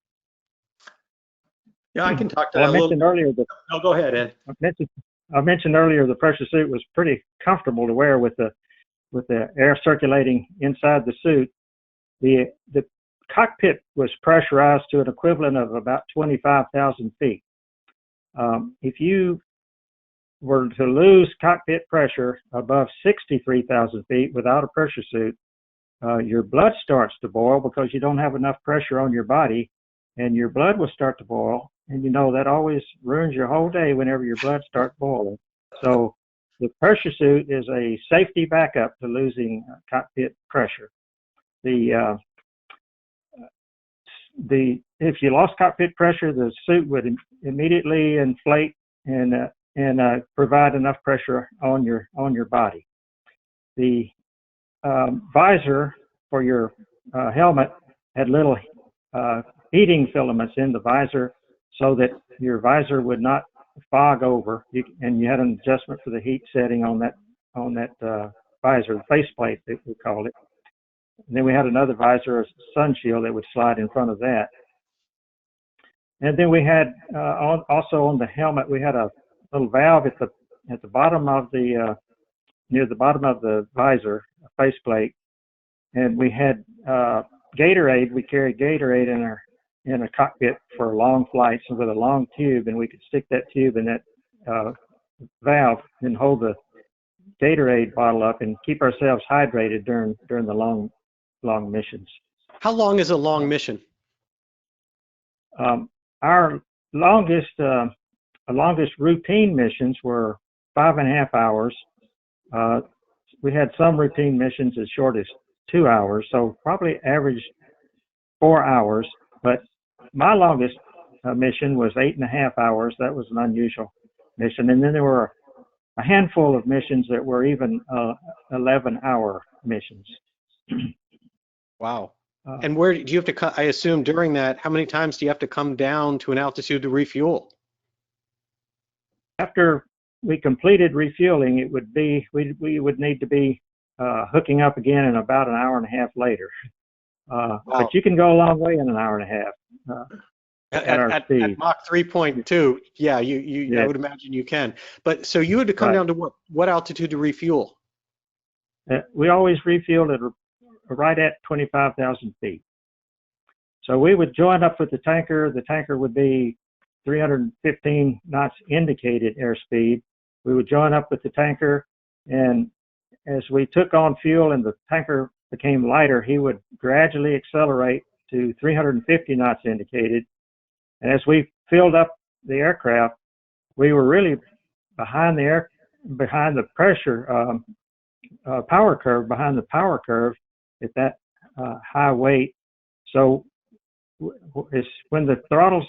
Yeah, I can talk to well, that I mentioned earlier that. Oh, go ahead, Ed. I mentioned earlier the pressure suit was pretty comfortable to wear with the air circulating inside the suit. The cockpit was pressurized to an equivalent of about 25,000 feet. If you were to lose cockpit pressure above 63,000 feet without a pressure suit, your blood starts to boil because you don't have enough pressure on your body, and your blood will start to boil. And you know that always ruins your whole day whenever your blood starts boiling. So the pressure suit is a safety backup to losing cockpit pressure. If you lost cockpit pressure, the suit would immediately inflate and provide enough pressure on your body. The visor for your helmet had little heating filaments in the visor, so that your visor would not fog over, and you had an adjustment for the heat setting on that visor, the faceplate that we called it. And then we had another visor, a sun shield, that would slide in front of that. And then we had also on the helmet, we had a little valve at the bottom of the near the bottom of the visor, a faceplate, and we had Gatorade. We carried Gatorade in a cockpit for long flights with a long tube, and we could stick that tube in that valve and hold the Gatorade bottle up and keep ourselves hydrated during the long missions. How long is a long mission? Our longest routine missions were 5.5 hours. We had some routine missions as short as 2 hours, so probably average 4 hours. But my longest mission was 8.5 hours. That was an unusual mission. And then there were a handful of missions that were even 11-hour missions. Wow. And where do you have to, I assume during that, how many times do you have to come down to an altitude to refuel? After we completed refueling, it would be, we would need to be hooking up again in about an hour and a half later. Wow. But you can go a long way in an hour and a half at our speed. At Mach 3.2, yeah, I Yeah. would imagine you can. But so you had to come Right. down to what altitude to refuel? We always refueled at right at 25,000 feet. So we would join up with the tanker. The tanker would be 315 knots indicated airspeed. We would join up with the tanker, and as we took on fuel and the tanker became lighter, he would gradually accelerate to 350 knots indicated. And as we filled up the aircraft, we were really behind the pressure power curve, behind the power curve at that high weight. So it's when the throttles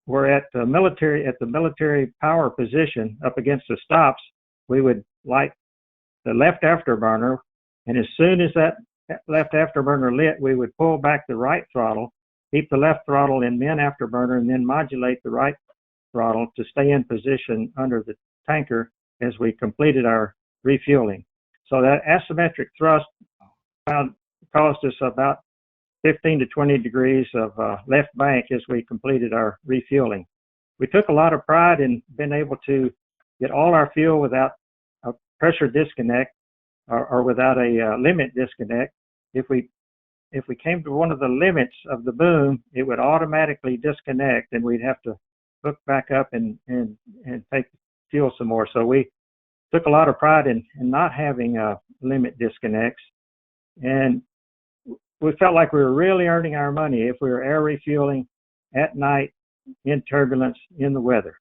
were at the military power position up against the stops, we would light the left afterburner, and as soon as that left afterburner lit, we would pull back the right throttle, keep the left throttle in min afterburner, and then modulate the right throttle to stay in position under the tanker as we completed our refueling. So that asymmetric thrust caused us about 15 to 20 degrees of left bank as we completed our refueling. We took a lot of pride in being able to get all our fuel without a pressure disconnect or without a limit disconnect. If we came to one of the limits of the boom, it would automatically disconnect, and we'd have to hook back up and take fuel some more. So we took a lot of pride in not having limit disconnects, and we felt like we were really earning our money if we were air refueling at night in turbulence in the weather.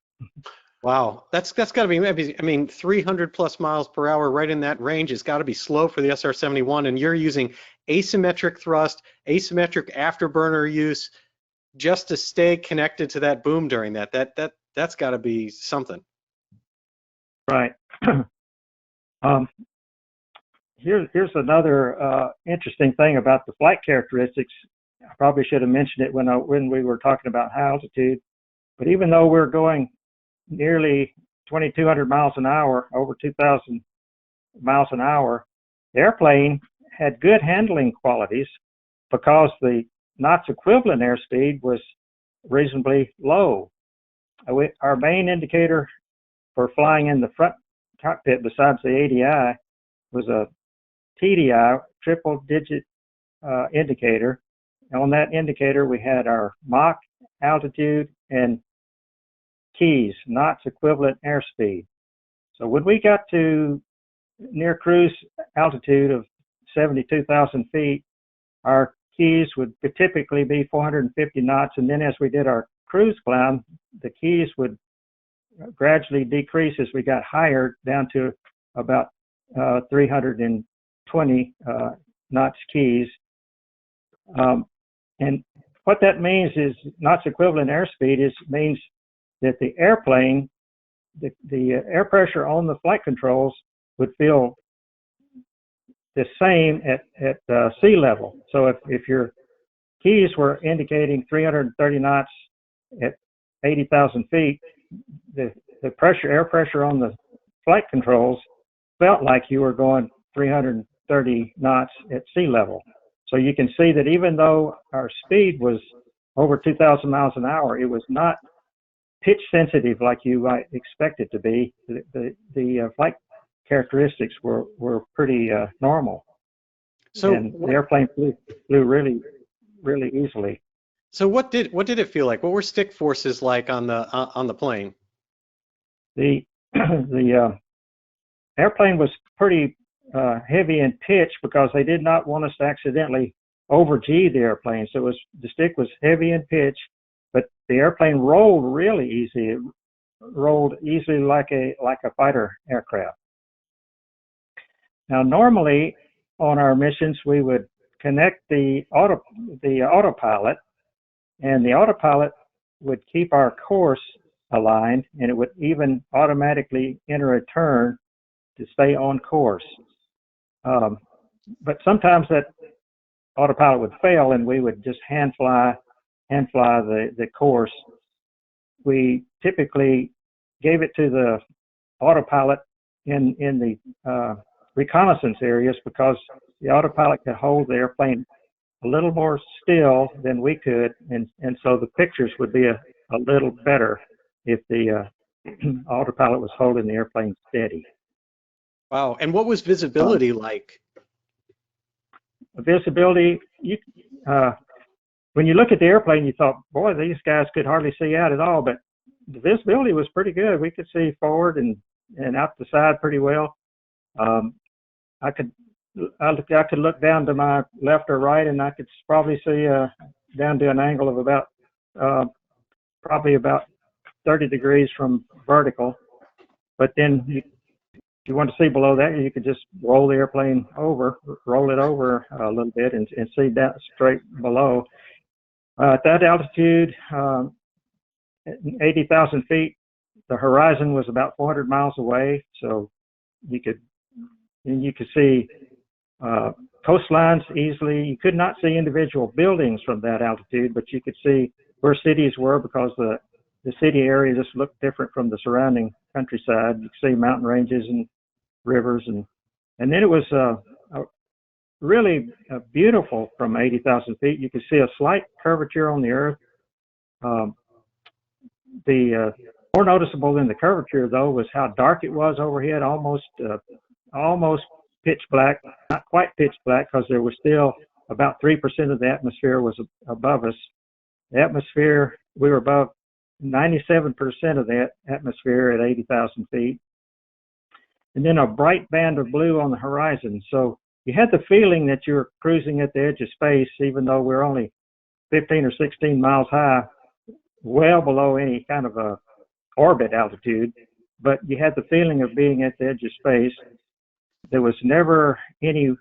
Wow, that's got to be, I mean, 300 plus miles per hour right in that range has got to be slow for the SR-71, and you're using asymmetric thrust, asymmetric afterburner use just to stay connected to that boom during that. That's got to be something. Right. Here's another interesting thing about the flight characteristics. I probably should have mentioned it when we were talking about high altitude, but even though we're going nearly 2,200 miles an hour, over 2,000 miles an hour, the airplane had good handling qualities because the knots equivalent airspeed was reasonably low. Our main indicator for flying in the front cockpit, besides the ADI, was a TDI, triple digit indicator. On that indicator, we had our Mach, altitude, and keys, knots equivalent airspeed. So when we got to near cruise altitude of 72,000 feet, our keys would typically be 450 knots, and then as we did our cruise climb, the keys would gradually decrease as we got higher, down to about 320 knots keys. And what that means is knots equivalent airspeed means that the airplane, the air pressure on the flight controls would feel the same at sea level. So if your keys were indicating 330 knots at 80,000 feet, the air pressure on the flight controls felt like you were going 330 knots at sea level. So you can see that even though our speed was over 2,000 miles an hour, it was not pitch sensitive like you might expect it to be. The flight characteristics were pretty normal. So and the airplane flew really, really easily. So what did it feel like? What were stick forces like on the plane? The airplane was pretty heavy in pitch because they did not want us to accidentally over G the airplane. So the stick was heavy in pitch, but the airplane rolled really easy. It rolled easily like a fighter aircraft. Now, normally on our missions, we would connect the autopilot, and the autopilot would keep our course aligned, and it would even automatically enter a turn to stay on course. But sometimes that autopilot would fail, and we would just hand fly the course. We typically gave it to the autopilot in the reconnaissance areas because the autopilot could hold the airplane a little more still than we could, and so the pictures would be a little better if the autopilot was holding the airplane steady. Wow. And what was visibility like? Visibility, when you look at the airplane, you thought, boy, these guys could hardly see out at all, but the visibility was pretty good. We could see forward and out the side pretty well. I could look down to my left or right, and I could probably see down to an angle of about probably about 30 degrees from vertical. But then if you want to see below that, you could just roll the airplane over, roll it over a little bit, and see that straight below. At that altitude, 80,000 feet, the horizon was about 400 miles away, so you could see coastlines easily. You could not see individual buildings from that altitude, but you could see where cities were, because the city area just looked different from the surrounding countryside. You could see mountain ranges and rivers, and then it was really beautiful from 80,000 feet. You could see a slight curvature on the earth. The more noticeable than the curvature, though, was how dark it was overhead, almost pitch black, not quite pitch black, because there was still about 3% of the atmosphere was above us. The atmosphere, we were above 97% of that atmosphere at 80,000 feet. And then a bright band of blue on the horizon. So you had the feeling that you were cruising at the edge of space, even though we're only 15 or 16 miles high, well below any kind of a orbit altitude. But you had the feeling of being at the edge of space. There was never any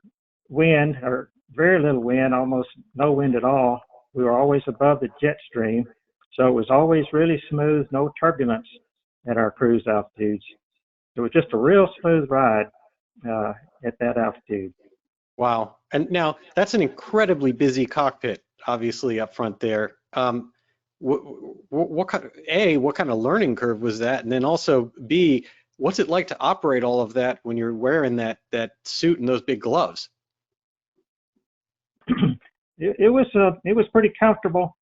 wind, or very little wind, almost no wind at all. We were always above the jet stream. So it was always really smooth, no turbulence at our cruise altitudes. It was just a real smooth ride at that altitude. Wow. And now that's an incredibly busy cockpit, obviously up front there. What kind of learning curve was that? And then also B, what's it like to operate all of that when you're wearing that suit and those big gloves? It was pretty comfortable.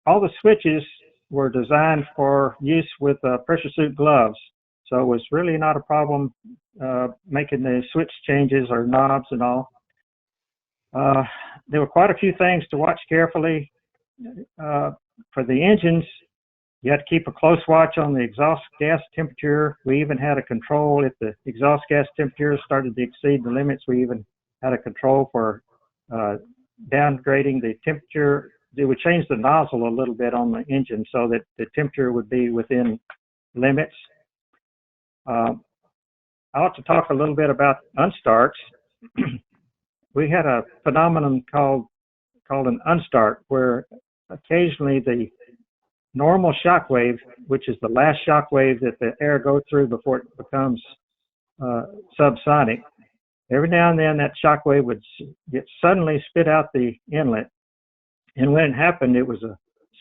All the switches were designed for use with pressure suit gloves, so it was really not a problem making the switch changes or knobs and all. There were quite a few things to watch carefully. For the engines, you had to keep a close watch on the exhaust gas temperature. We even had a control if the exhaust gas temperature started to exceed the limits. We even had a control for downgrading the temperature. It would change the nozzle a little bit on the engine so that the temperature would be within limits. I ought to talk a little bit about unstarts. We had a phenomenon called an unstart, where occasionally the normal shock wave, which is the last shock wave that the air goes through before it becomes subsonic, every now and then that shock wave would get suddenly spit out the inlet. And when it happened, it was a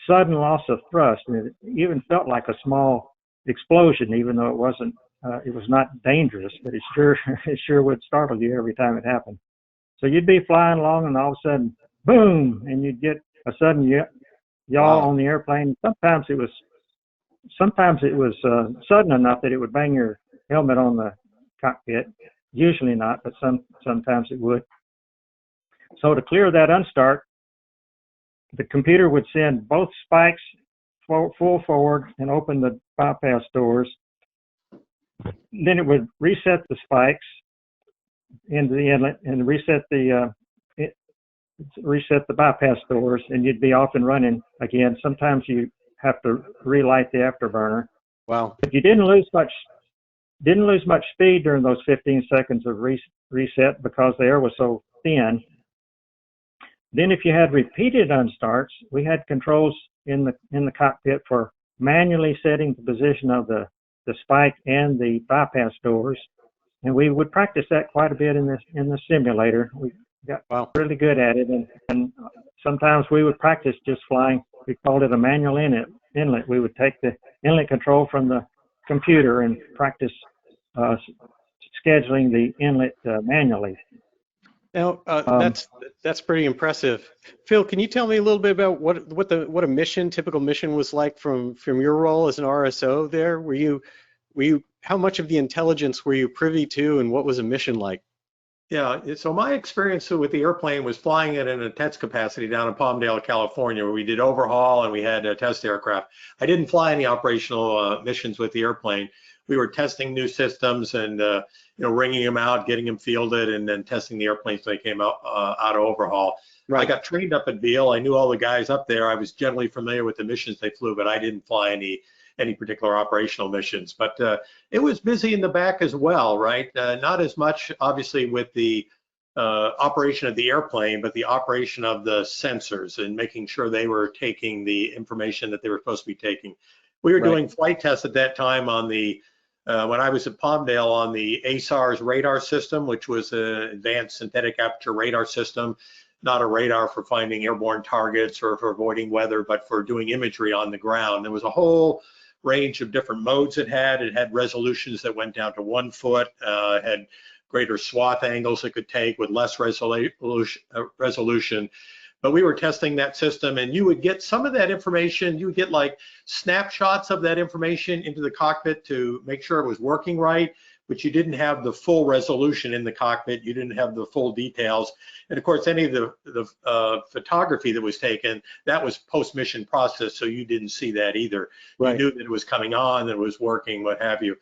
sudden loss of thrust, and it even felt like a small explosion, even though it was not dangerous, but it sure would startle you every time it happened. So you'd be flying along, and all of a sudden, boom, and you'd get a sudden yaw on the airplane. Sometimes it was sudden enough that it would bang your helmet on the cockpit. Usually not, but sometimes it would. So to clear that unstart, the computer would send both spikes full forward and open the bypass doors. Then it would reset the spikes into the inlet and reset the bypass doors, and you'd be off and running again. Sometimes you have to relight the afterburner. Wow! But you didn't lose much speed during those 15 seconds of reset because the air was so thin. Then if you had repeated unstarts, we had controls in the cockpit for manually setting the position of the spike and the bypass doors, and we would practice that quite a bit in the simulator. We got really good at it, and sometimes we would practice just flying. We called it a manual inlet. We would take the inlet control from the computer and practice scheduling the inlet manually. Now, that's pretty impressive. Phil, can you tell me a little bit about what a typical mission was like from your role as an RSO there? Were you how much of the intelligence were you privy to, and what was a mission like? Yeah, so my experience with the airplane was flying it in a test capacity down in Palmdale, California, where we did overhaul and we had test aircraft. I didn't fly any operational missions with the airplane. We were testing new systems and ringing them out, getting them fielded, and then testing the airplanes when they came out of overhaul. Right. I got trained up at Beale. I knew all the guys up there. I was generally familiar with the missions they flew, but I didn't fly any particular operational missions. But it was busy in the back as well, right? Not as much, obviously, with the operation of the airplane, but the operation of the sensors and making sure they were taking the information that they were supposed to be taking. We were doing flight tests at that time on the when I was at Palmdale on the ASAR's radar system, which was an advanced synthetic aperture radar system, not a radar for finding airborne targets or for avoiding weather, but for doing imagery on the ground. There was a whole range of different modes it had. It had resolutions that went down to 1 foot, had greater swath angles it could take with less resolution. But we were testing that system, and you would get some of that information. You would get like snapshots of that information into the cockpit to make sure it was working right, but you didn't have the full resolution in the cockpit. You didn't have the full details. And of course, any of the photography that was taken, that was post-mission process, so you didn't see that either. Right. You knew that it was coming on, that it was working, what have you.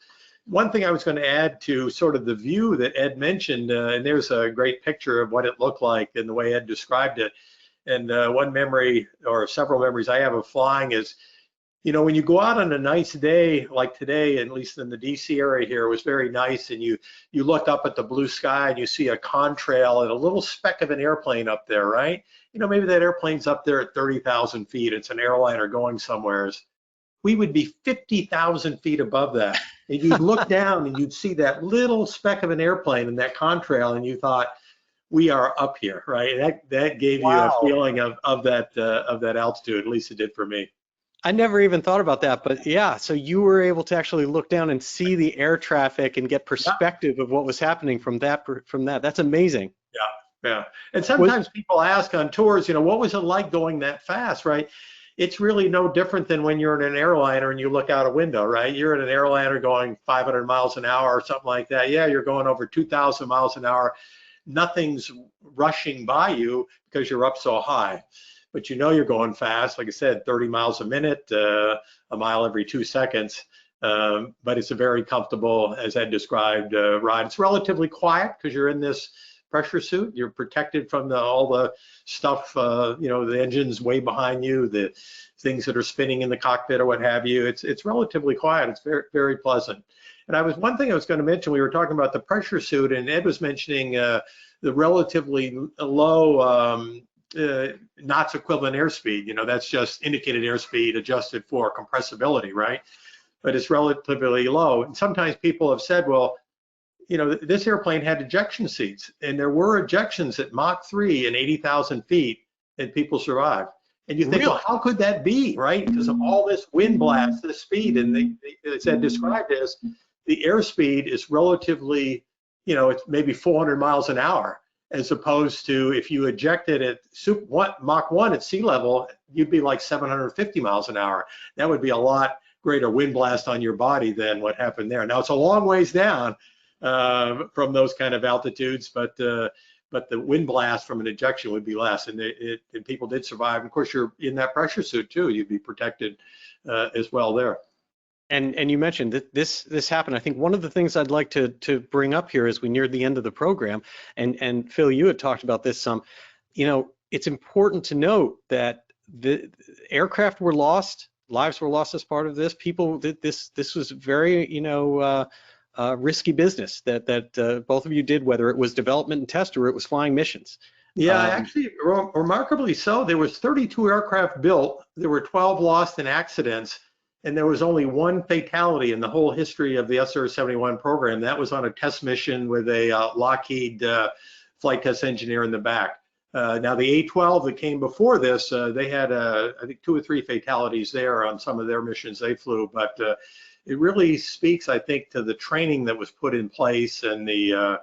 One thing I was going to add to sort of the view that Ed mentioned, and there's a great picture of what it looked like and the way Ed described it. And one memory, or several memories I have of flying is, when you go out on a nice day like today, at least in the DC area here, it was very nice, and you look up at the blue sky and you see a contrail and a little speck of an airplane up there, right? Maybe that airplane's up there at 30,000 feet. It's an airliner going somewhere. We would be 50,000 feet above that. And you'd look down and you'd see that little speck of an airplane and that contrail, and you thought, we are up here, right? That gave you a feeling of that altitude. At least it did for me. I never even thought about that, but yeah. So you were able to actually look down and see the air traffic and get perspective of what was happening from that. That's amazing. Yeah. And sometimes people ask on tours, what was it like going that fast, right? It's really no different than when you're in an airliner and you look out a window, right? You're in an airliner going 500 miles an hour or something like that. Yeah, you're going over 2,000 miles an hour. Nothing's rushing by you because you're up so high, but you're going fast. Like I said, 30 miles a minute, a mile every 2 seconds. But it's a very comfortable, as Ed described, ride. It's relatively quiet because you're in this pressure suit. You're protected from all the stuff, the engine's way behind you, the things that are spinning in the cockpit or what have you. It's relatively quiet. It's very, very pleasant. And one thing I was going to mention, we were talking about the pressure suit, and Ed was mentioning the relatively low knots equivalent airspeed. That's just indicated airspeed adjusted for compressibility, right? But it's relatively low. And sometimes people have said, well, this airplane had ejection seats, and there were ejections at Mach 3 and 80,000 feet, and people survived. And you think, really? Well, how could that be, right? Because of all this wind blast, this speed, and as Ed described as, the airspeed is relatively, it's maybe 400 miles an hour, as opposed to if you ejected at Mach 1 at sea level, you'd be like 750 miles an hour. That would be a lot greater wind blast on your body than what happened there. Now, it's a long ways down from those kind of altitudes, but the wind blast from an ejection would be less, and people did survive. And of course, you're in that pressure suit too. You'd be protected as well there. And you mentioned that this happened. I think one of the things I'd like to bring up here as we near the end of the program, and Phil, you had talked about this some, it's important to note that the aircraft were lost, lives were lost as part of this. This was very, risky business that both of you did, whether it was development and test or it was flying missions. Yeah, actually, remarkably so. There was 32 aircraft built. There were 12 lost in accidents. And there was only one fatality in the whole history of the SR-71 program. That was on a test mission with a Lockheed flight test engineer in the back. Now the A-12 that came before this, they had I think 2 or 3 fatalities there on some of their missions they flew. But it really speaks, I think, to the training that was put in place and the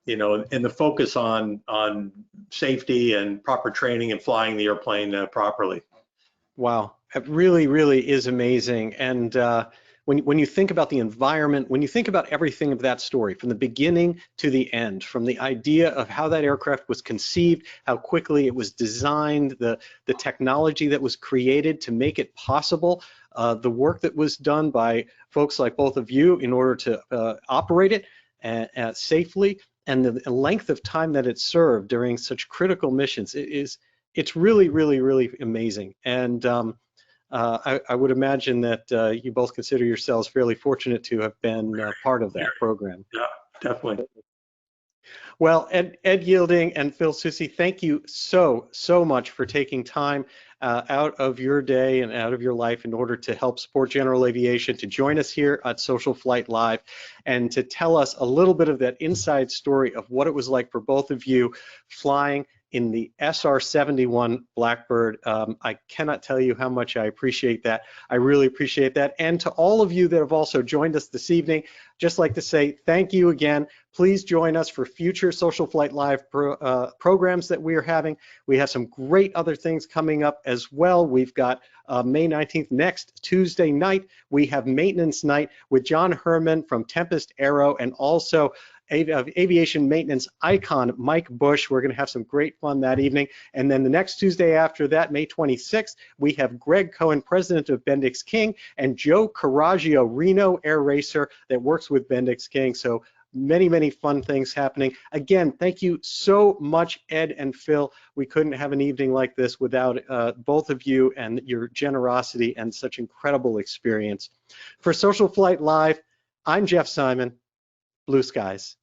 you know, and the focus on safety and proper training and flying the airplane properly. Wow, it really, really is amazing. And when you think about the environment, when you think about everything of that story, from the beginning to the end, from the idea of how that aircraft was conceived, how quickly it was designed, the technology that was created to make it possible, the work that was done by folks like both of you in order to operate it safely, and the length of time that it served during such critical missions, it's really, really, really amazing. And I would imagine that you both consider yourselves fairly fortunate to have been part of that program. Yeah, definitely. Well, Ed Yeilding and Phil Soucy, thank you so much for taking time out of your day and out of your life in order to help support General Aviation, to join us here at SocialFlight Live, and to tell us a little bit of that inside story of what it was like for both of you flying in the SR-71 Blackbird. I cannot tell you how much I appreciate that. I really appreciate that. And to all of you that have also joined us this evening, just like to say thank you again. Please join us for future SocialFlight Live programs that we are having. We have some great other things coming up as well. We've got May 19th, next Tuesday night, we have maintenance night with John Herman from Tempest Aero, and also aviation maintenance icon Mike Bush. We're going to have some great fun that evening. And then the next Tuesday after that, May 26th, we have Greg Cohen, president of Bendix King, and Joe Caraggio, Reno Air Racer that works with Bendix King. So many fun things happening. Again, thank you so much, Ed and Phil. We couldn't have an evening like this without both of you and your generosity and such incredible experience. For SocialFlight Live, I'm Jeff Simon. Blue skies.